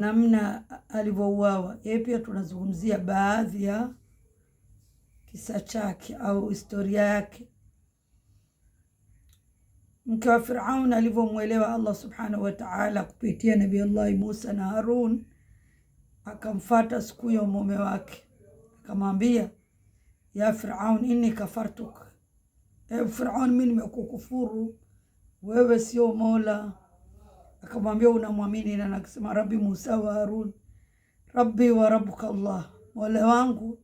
namna alivyouawa. Yeye pia tunazungumzia baadhi ya kisa chake au historia yake. Mke wa Firaun alivyomwelewa Allah subhanahu wa ta'ala kupitia Nabii Allah Musa na Harun, akamfuata siku hiyo mume wake, akamwambia, ya Firaun inni kafartuk, Firaun mimi nimekukufuru, wewe sio Mola. Akamwambia, unamwamini na akasema, Rabbi Musa wa Harun, Rabbi wa rabbuka Allah, Mola wangu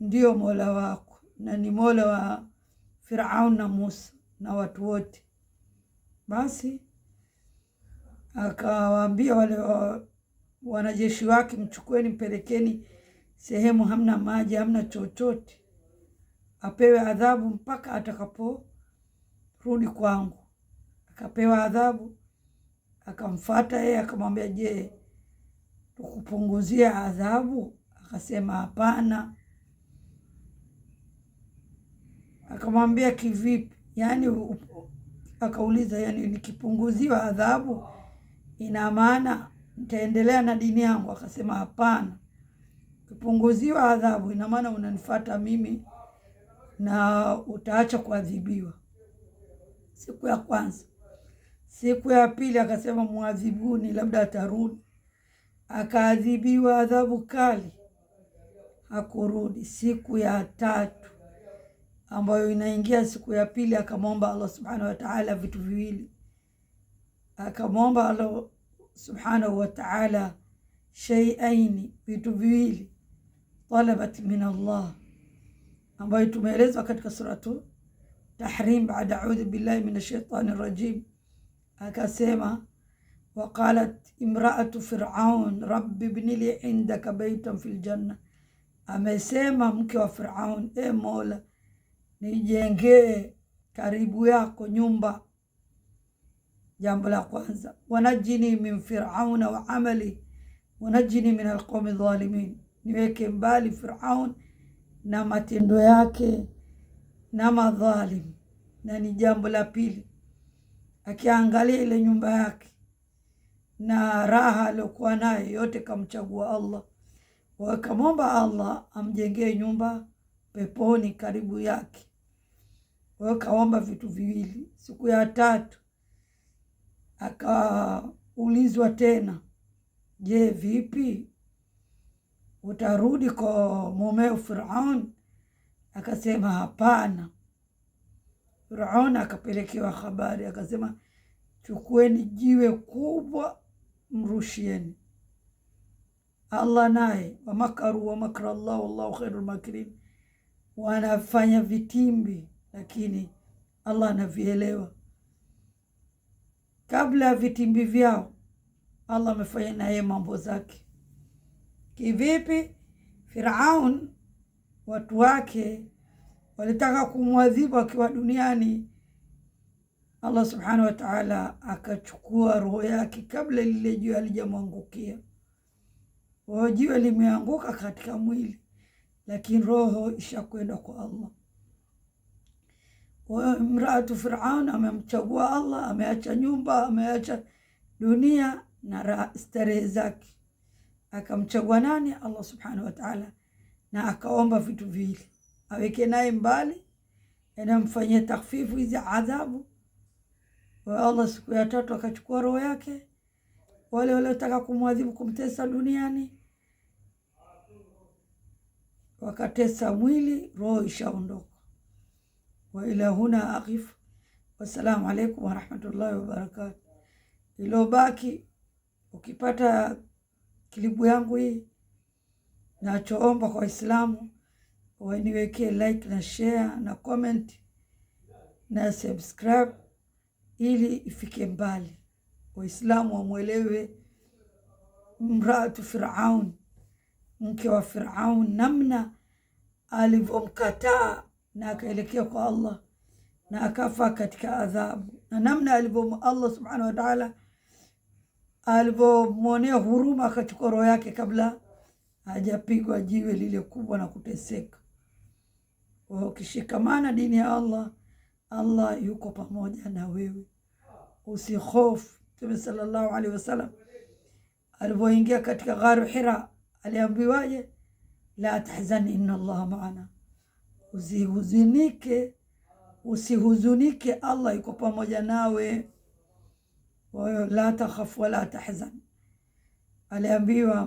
ndio Mola wako na ni Mola wa Firaun na Musa na watu wote. Basi akawaambia wale wanajeshi wake, mchukueni mpelekeni sehemu hamna maji, hamna chochote, apewe adhabu mpaka atakaporudi kwangu. Akapewa adhabu, akamfuata yeye, akamwambia, je, tukupunguzia adhabu? Akasema hapana. Akamwambia, kivipi? Akauliza, nikipunguziwa adhabu ina maana nitaendelea na dini yangu? Akasema hapana, ukipunguziwa adhabu ina maana unanifuata mimi na utaacha kuadhibiwa. Siku ya kwanza. Siku ya pili akasema, muadhibuni, labda atarudi. Akaadhibiwa adhabu kali, hakurudi. Siku ya tatu ambayo inaingia siku ya pili, akamwomba Allah subhanahu wa ta'ala vitu viwili. Akamwomba Allah subhanahu wa ta'ala shay'aini, vitu viwili, talabat min Allah, ambayo tumeelezwa katika suratu Tahrim, baada a'udhu billahi minash shaitani rajim. Akasema, waqalat imra'atu fir'aun rabbi ibni li indaka baytan fil janna, amesema mke wa Firaun, Mola, nijengee karibu yako nyumba. Jambo la kwanza, wanajini min Firauna wa amali wanajini min alqawmi dhalimin, niweke mbali Firaun na matendo yake na madhalim. Na ni jambo la pili, akiangalia ile nyumba yake na raha aliyokuwa nayo yote, kamchagua Allah, wakamwomba Allah amjengee nyumba peponi karibu yake. Wakaomba vitu viwili. Siku ya tatu akaulizwa tena, je, vipi, utarudi kwa mumeo Firaun? Akasema hapana. Firaun akapelekewa habari, akasema, chukueni jiwe kubwa mrushieni. Allah naye, wa makaru wa makra Allah wallahu khairul makirin, wanafanya vitimbi lakini Allah anavielewa. Kabla ya vitimbi vyao Allah amefanya naye mambo zake. Kivipi? Firaun watu wake walitaka kumwadhibu akiwa duniani. Allah subhanahu wa ta'ala akachukua roho yake kabla lile jiwe halijamwangukia. Jiwe limeanguka katika mwili, lakini roho ishakwenda kwa Allah. Mraatu Firaun amemchagua Allah, ameacha nyumba, ameacha dunia na starehe zake, akamchagua nani? Allah subhanahu wa ta'ala. Na akaomba vitu viwili, aweke naye mbali, anamfanyia takfifu hizi adhabu. Wa Allah siku ya tatu akachukua roho yake. Wale waliotaka kumwadhibu, kumtesa duniani, wakatesa mwili, roho ishaondoka. Wa ila huna aqif. Wassalamu alaikum wa rahmatullahi wa barakatuh. Ilobaki, ukipata klipu yangu hii, nachoomba kwa Waislamu waniwekee like na share na comment na subscribe, ili ifike mbali. Waislamu wamwelewe mraatu Firaun, mke wa Firaun, namna alivyomkataa na akaelekea kwa Allah na akafa katika adhabu, na namna Allah subhanahu wa ta'ala alivyomwonea huruma, akachukua roho yake kabla hajapigwa jiwe lile kubwa na kuteseka. Ukishikamana dini ya Allah, Allah yuko pamoja na wewe, usihofu. Mtume sallallahu alaihi wasallam alipoingia katika gharu Hira aliambiwaje? La tahzan inna Allah maana, usihuzunike, Allah yuko pamoja nawe. La takhaf wala tahzan. Aliambiwa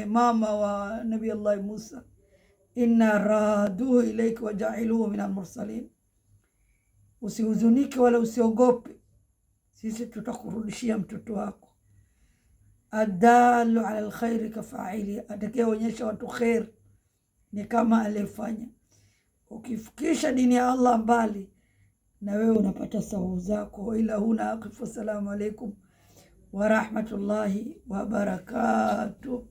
mama wa Nabii Allah Musa, inna raduhu ilaika wa ja'iluhu min al-mursalin, usihuzunike wala usiogope, sisi tutakurudishia mtoto wako. Adalu ala alkhairi kafaili, atakayeonyesha watu khair ni kama alifanya. Ukifikisha dini ya Allah mbali, na wewe unapata sababu zako. Ila huna aqifu. Assalamu alaikum wa rahmatullahi wa barakatuh.